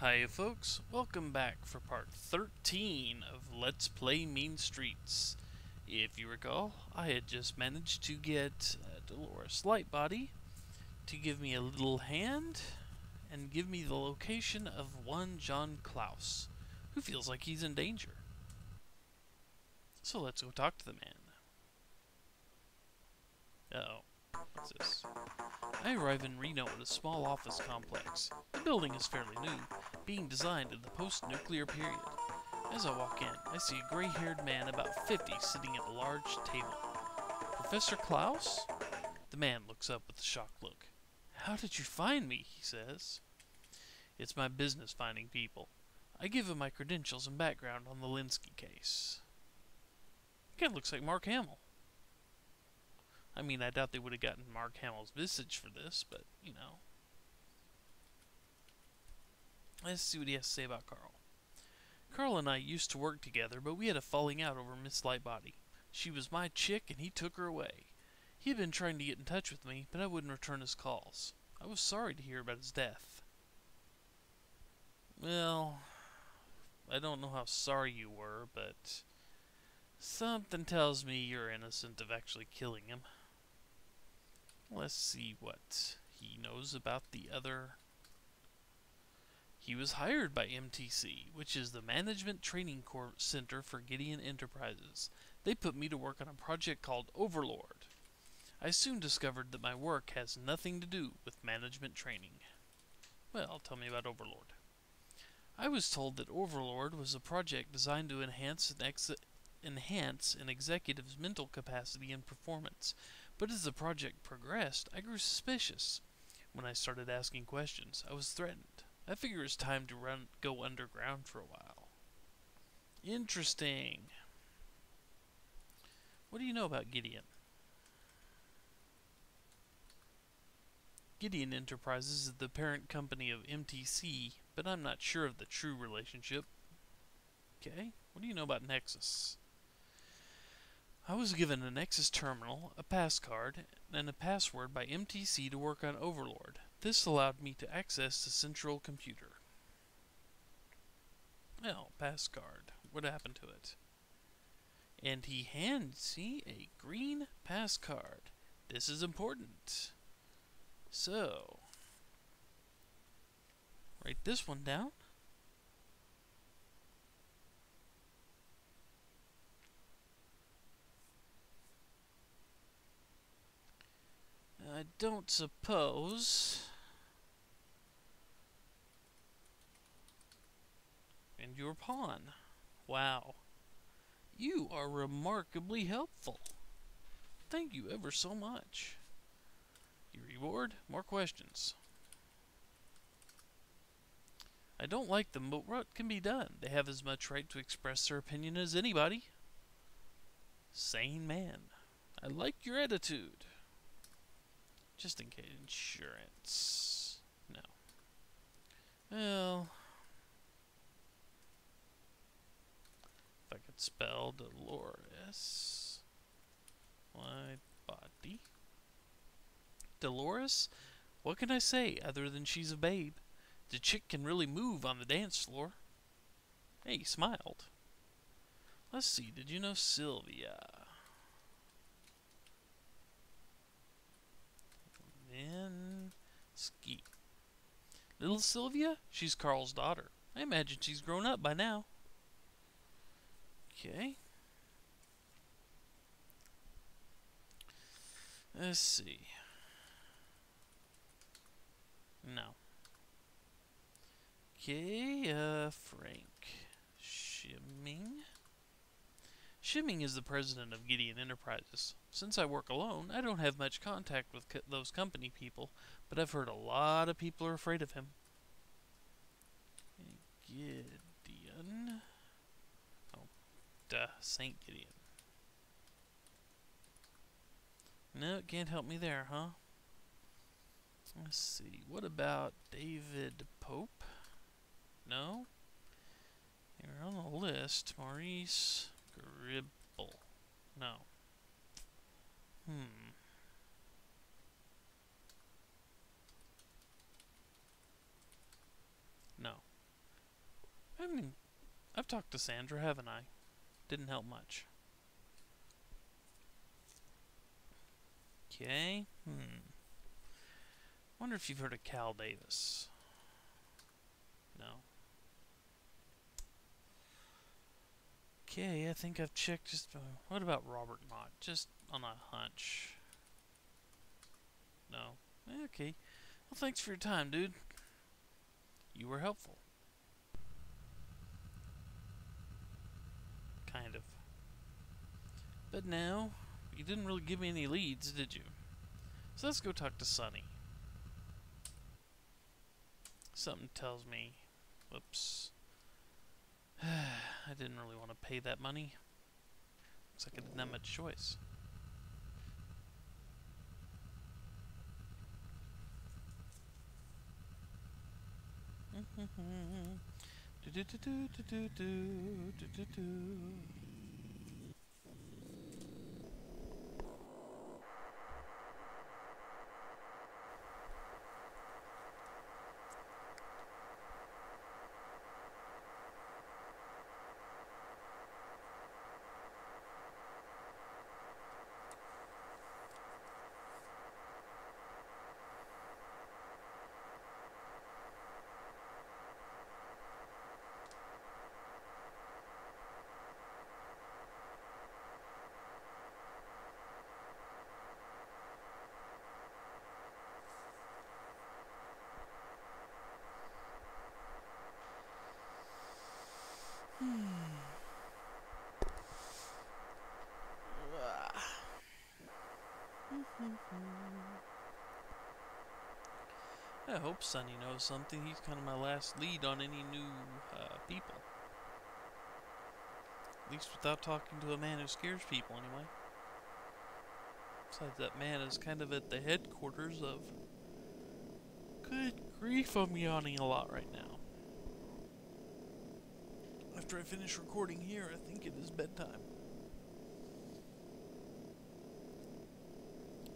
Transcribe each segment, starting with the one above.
Hiya folks, welcome back for part 13 of Let's Play Mean Streets. If you recall, I had just managed to get Dolores Lightbody to give me a little hand and give me the location of one John Klaus, who feels like he's in danger. So let's go talk to the man. Uh-oh. What's this? I arrive in Reno at a small office complex. The building is fairly new, being designed in the post-nuclear period. As I walk in, I see a gray-haired man about 50 sitting at a large table. Professor Klaus? The man looks up with a shocked look. How did you find me? He says. It's my business finding people. I give him my credentials and background on the Linsky case. Kind of looks like Mark Hamill. I mean, I doubt they would have gotten Mark Hamill's visage for this, but, you know. Let's see what he has to say about Carl. Carl and I used to work together, but we had a falling out over Miss Lightbody. She was my chick, and he took her away. He had been trying to get in touch with me, but I wouldn't return his calls. I was sorry to hear about his death. Well, I don't know how sorry you were, but something tells me you're innocent of actually killing him. Let's see what he knows about the other. He was hired by MTC, which is the Management Training Center for Gideon Enterprises. They put me to work on a project called Overlord. I soon discovered that my work has nothing to do with management training. Well, tell me about Overlord. I was told that Overlord was a project designed to enhance an executive's mental capacity and performance. But as the project progressed, I grew suspicious. When I started asking questions, I was threatened. I figure it's time to go underground for a while. Interesting. What do you know about Gideon? Gideon Enterprises is the parent company of MTC, but I'm not sure of the true relationship. Okay, what do you know about Nexus? I was given a Nexus terminal, a pass card, and a password by MTC to work on Overlord. This allowed me to access the central computer. Well, pass card. What happened to it? And he hands me a green pass card. This is important. So, write this one down. I don't suppose. And your pawn. Wow. You are remarkably helpful. Thank you ever so much. Your reward? More questions. I don't like them, but what can be done? They have as much right to express their opinion as anybody. Sane man. I like your attitude. Just in case. Insurance. No. Well, if I could spell Dolores. Lightbody. Dolores? What can I say other than she's a babe? The chick can really move on the dance floor. Hey, he smiled. Let's see, did you know Sylvia? Then Ski. Little Sylvia? She's Carl's daughter. I imagine she's grown up by now. Okay. Let's see. No. Okay, Frank Shimming. Shimming is the president of Gideon Enterprises. Since I work alone, I don't have much contact with those company people, but I've heard a lot of people are afraid of him. Gideon. Oh, duh, Saint Gideon. No, it can't help me there, huh? Let's see, what about David Pope? No? You're on the list. Maurice Gribble. No. No. I mean, I've talked to Sandra, haven't I? Didn't help much. Okay. Wonder if you've heard of Cal Davis. No. Okay, I think I've checked just... what about Robert Mott? Just on a hunch. No. Okay. Well, thanks for your time, dude. You were helpful. Kind of. But now, you didn't really give me any leads, did you? So let's go talk to Sonny. Something tells me... whoops. I didn't really want to pay that money. Looks like I didn't have much choice. I hope Sonny knows something. He's kind of my last lead on any new people. At least without talking to a man who scares people, anyway. Besides, that man is kind of at the headquarters of... Good grief, I'm yawning a lot right now. After I finish recording here, I think it is bedtime.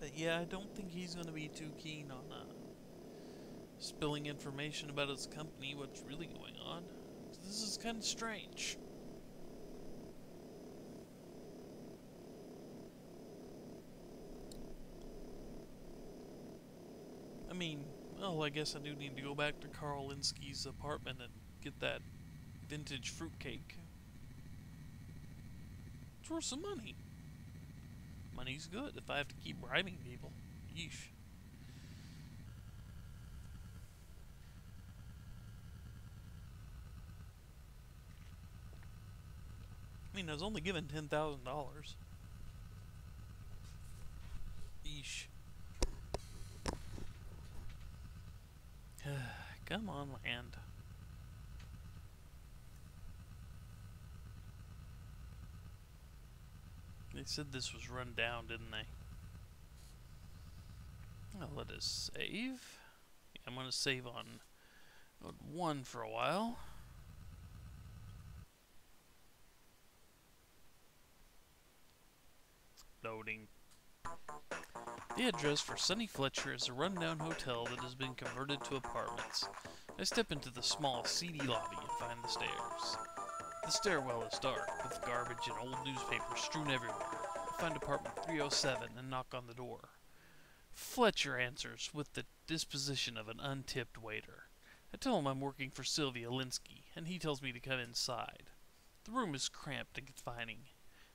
But yeah, I don't think he's going to be too keen on spilling information about his company, what's really going on. This is kind of strange. I mean, well, I guess I do need to go back to Carl Linsky's apartment and get that vintage fruitcake. It's worth some money. Money's good if I have to keep bribing people. Yeesh. I mean, I was only given $10,000. Yeesh. Come on, land. They said this was run down, didn't they? Well, let us save. Yeah, I'm going to save on mode 1 for a while. Loading. The address for Sonny Fletcher is a rundown hotel that has been converted to apartments. I step into the small, seedy lobby and find the stairs. The stairwell is dark, with garbage and old newspapers strewn everywhere. I find apartment 307 and knock on the door. Fletcher answers with the disposition of an untipped waiter. I tell him I'm working for Sylvia Linsky, and he tells me to come inside. The room is cramped and confining.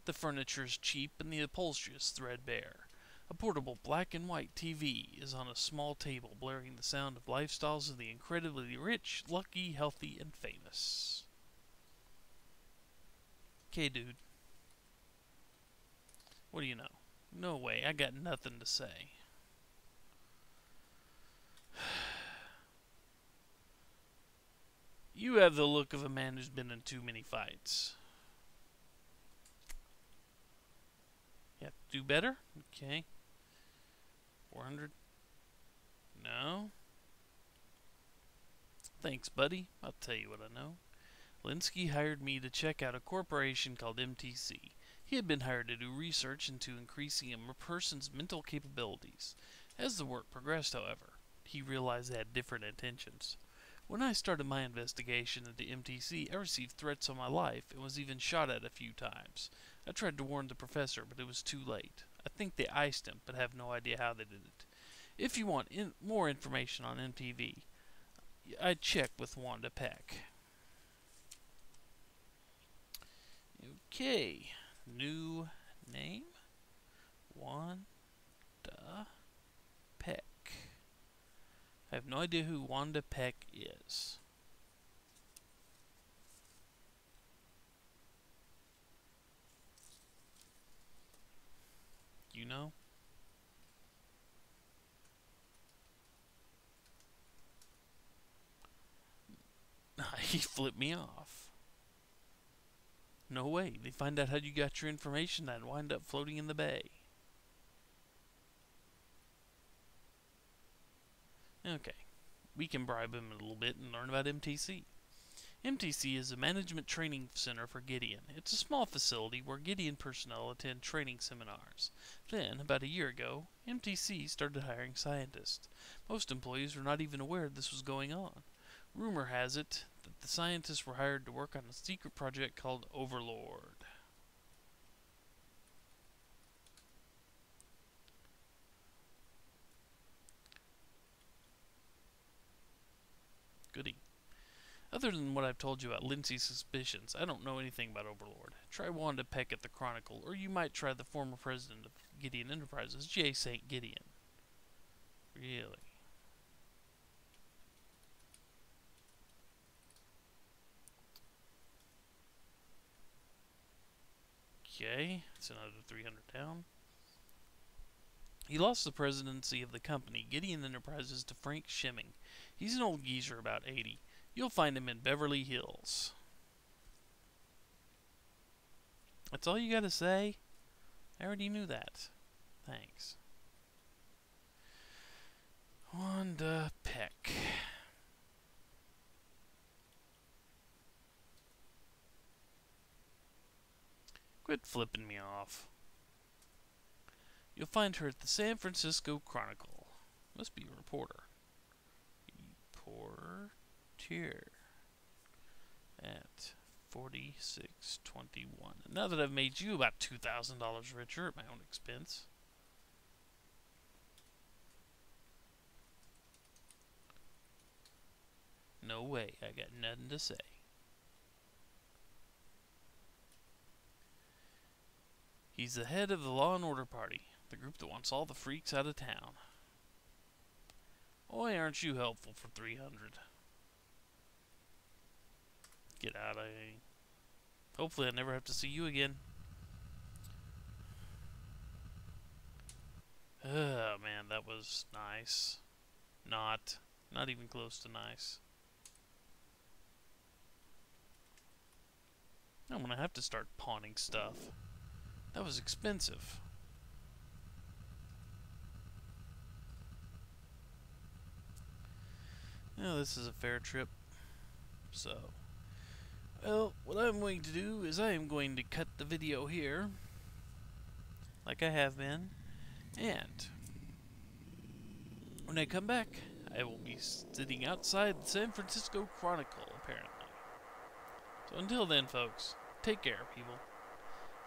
The furniture is cheap and the upholstery is threadbare. A portable black and white TV is on a small table, blaring the sound of lifestyles of the incredibly rich, lucky, healthy, and famous. Okay, dude. What do you know? No way, I got nothing to say. You have the look of a man who's been in too many fights. You have to do better? Okay. 400? No. Thanks, buddy. I'll tell you what I know. Linsky hired me to check out a corporation called MTC. He had been hired to do research into increasing a person's mental capabilities. As the work progressed, however, he realized they had different intentions. When I started my investigation into MTC, I received threats on my life and was even shot at a few times. I tried to warn the professor, but it was too late. I think they iced him, but have no idea how they did it. If you want more information on MTV, I'd check with Wanda Peck. Okay, new name, Wanda Peck. I have no idea who Wanda Peck is. You know? He flipped me off. No way. They find out how you got your information and wind up floating in the bay. Okay. We can bribe him a little bit and learn about MTC. MTC is a management training center for Gideon. It's a small facility where Gideon personnel attend training seminars. Then, about a year ago, MTC started hiring scientists. Most employees were not even aware this was going on. Rumor has it that the scientists were hired to work on a secret project called Overlord. Goody. Other than what I've told you about Lindsay's suspicions, I don't know anything about Overlord. Try Wanda Peck at the Chronicle, or you might try the former president of Gideon Enterprises, J. St. Gideon. Really? Okay, it's another 300 down. He lost the presidency of the company, Gideon Enterprises, to Frank Shimming. He's an old geezer about 80. You'll find him in Beverly Hills. That's all you gotta say? I already knew that. Thanks. Wanda Peck. Quit flipping me off. You'll find her at the San Francisco Chronicle. Must be a reporter. Reporter. At 4621. Now that I've made you about $2,000 richer at my own expense. No way, I got nothing to say. He's the head of the Law and Order Party, the group that wants all the freaks out of town. Boy, aren't you helpful for 300. Get out of here. Hopefully I never have to see you again. Oh man, that was nice. Not even close to nice. I'm gonna have to start pawning stuff. That was expensive. Now this is a fair trip. So, well, what I'm going to do is I am going to cut the video here, like I have been, and when I come back, I will be sitting outside the San Francisco Chronicle, apparently. So until then, folks, take care, people.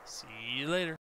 See you later.